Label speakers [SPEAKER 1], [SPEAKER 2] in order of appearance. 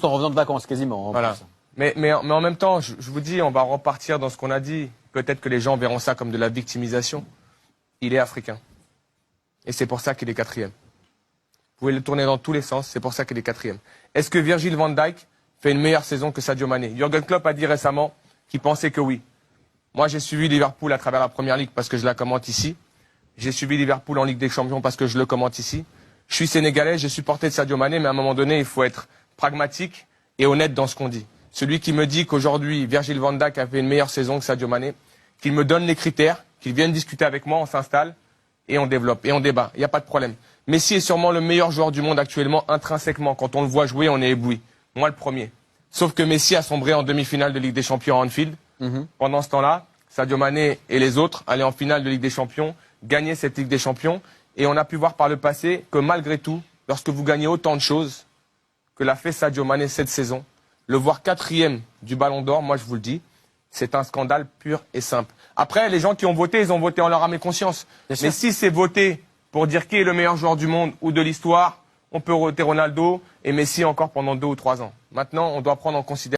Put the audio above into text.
[SPEAKER 1] en revenant de vacances, quasiment.
[SPEAKER 2] Voilà. Mais en même temps, je vous dis, on va repartir dans ce qu'on a dit. Peut-être que les gens verront ça comme de la victimisation. Il est africain. Et c'est pour ça qu'il est quatrième. Vous pouvez le tourner dans tous les sens, c'est pour ça qu'il est quatrième. Est-ce que Virgil van Dijk fait une meilleure saison que Sadio Mané? Jürgen Klopp a dit récemment qu'il pensait que oui. Moi, j'ai suivi Liverpool à travers la Première Ligue parce que je la commente ici. J'ai suivi Liverpool en Ligue des Champions parce que je le commente ici. Je suis sénégalais, j'ai supporté Sadio Mané, mais à un moment donné, il faut être pragmatique et honnête dans ce qu'on dit. Celui qui me dit qu'aujourd'hui, Virgil van Dijk a fait une meilleure saison que Sadio Mané, qu'il me donne les critères, qu'il vienne discuter avec moi, on s'installe et on développe et on débat. Il n'y a pas de problème. Messi est sûrement le meilleur joueur du monde actuellement, intrinsèquement. Quand on le voit jouer, on est ébloui. Moi, le premier. Sauf que Messi a sombré en demi-finale de Ligue des Champions à Anfield. Pendant ce temps-là, Sadio Mané et les autres allaient en finale de Ligue des Champions, gagner cette Ligue des Champions. Et on a pu voir par le passé que malgré tout, lorsque vous gagnez autant de choses que l'a fait Sadio Mané cette saison, le voir quatrième du Ballon d'Or, moi je vous le dis, c'est un scandale pur et simple. Après, les gens qui ont voté, ils ont voté en leur âme et conscience. Mais si c'est voté pour dire qui est le meilleur joueur du monde ou de l'histoire, on peut voter Ronaldo et Messi encore pendant 2 ou 3 ans. Maintenant, on doit prendre en considération